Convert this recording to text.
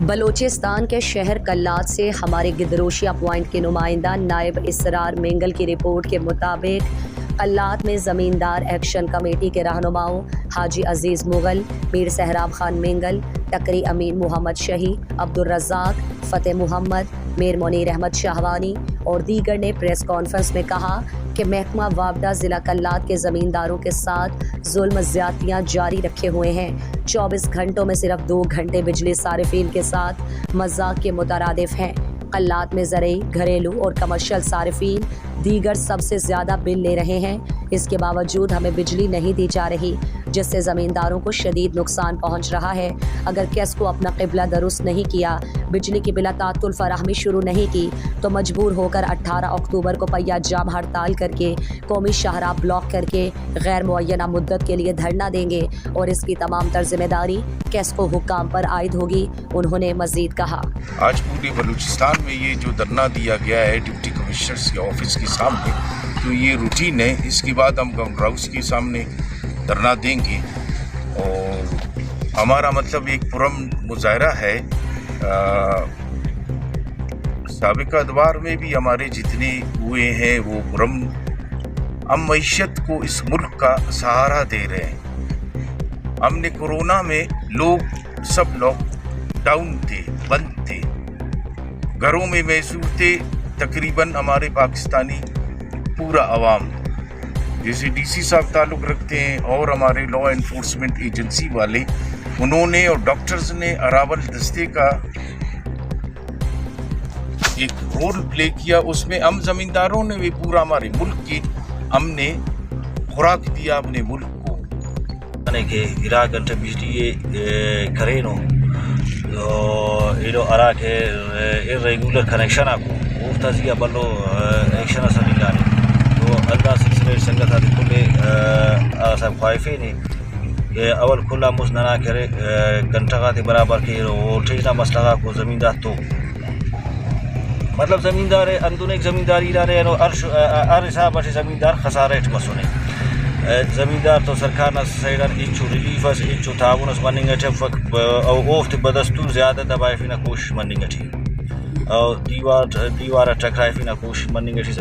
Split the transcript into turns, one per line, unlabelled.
بلوچستان کے شہر کلات سے ہمارے گدروشیا پوائنٹ کے نمائندہ نائب اسرار مینگل کی رپورٹ کے مطابق کلات میں زمیندار ایکشن کمیٹی کے رہنماؤں حاجی عزیز مغل، میر سہراب خان مینگل، ٹکری امین محمد شہی، عبدالرزاق، فتح محمد، میر منیر احمد شاہوانی اور دیگر نے پریس کانفرنس میں کہا کہ محکمہ وابڈہ ضلع کلات کے زمینداروں کے ساتھ ظلم زیادتیاں جاری رکھے ہوئے ہیں۔ 24 گھنٹوں میں صرف 2 گھنٹے بجلی صارفین کے ساتھ مذاق کے مترادف ہیں۔ کلات میں زرعی، گھریلو اور کمرشل صارفین دیگر سب سے زیادہ بل لے رہے ہیں۔ اس کے باوجود ہمیں بجلی نہیں دی جا رہی، جس سے زمینداروں کو شدید نقصان پہنچ رہا ہے۔ اگر کیس کو اپنا قبلہ درست نہیں کیا، بجلی کی بلا تعطل فراہمی شروع نہیں کی تو مجبور ہو کر 18 اکتوبر کو پہیہ جام ہڑتال کر کے قومی شاہراہ بلاک کر کے غیر معینہ مدت کے لیے دھرنا دیں گے اور اس کی تمام تر ذمہ داری کیس کو حکام پر عائد ہوگی۔ انہوں نے مزید کہا،
آج پورے بلوچستان میں یہ جو دھرنا دیا گیا ہے ڈپٹی کمشنر کے آفس کے سامنے، تو یہ روٹین ہے۔ اس کے بعد ہم گورنر ہاؤس کے سامنے دھرنا دیں گے اور ہمارا مطلب ایک پرامن مظاہرہ ہے۔ سابقہ ادوار میں بھی ہمارے جتنے ہوئے ہیں وہ پرامن، ہم معیشت کو اس ملک کا سہارا دے رہے ہیں۔ ہم نے کورونا میں سب لاک ڈاؤن تھے، بند تھے، گھروں میں محصور تھے، تقریباً ہمارے پاکستانی پورا عوام، جیسے ڈی سی صاحب تعلق رکھتے ہیں اور ہمارے لا انفورسمنٹ ایجنسی والے، انہوں نے اور ڈاکٹرز نے اراول دستے کا ایک رول پلے کیا۔ اس میں ہم زمینداروں نے بھی پورا ہمارے ملک کی ہم نے خوراک دیا اپنے ملک کو۔
کہ ارا گھنٹے بجلی کرے نو ایلو ارا کے ریگولر کنیکشن کو تازیہ بلو ایکشن سبھی گانے تو اللہ سلسلے سنگت آدھی کھلے صاحب خواہفے نے اول کھلا مزننا کرے گھنٹہ کا برابر کے ٹھیک نہ مسئلہ کو زمیندار تو مطلب زمیندار اندون ایک زمینداری ادارے ہر حساب سے زمیندار خسارہ مسونے زمیندار تو سرکار نہ سیڈر ایچو ریلیف اس ایچو تعاون اس مننگ اٹھ او اوفت بدستور زیادہ دبائے فینا کوشش مننگ اٹھی اور دیوار ٹکرائے فینا کوشش مننگ اٹھی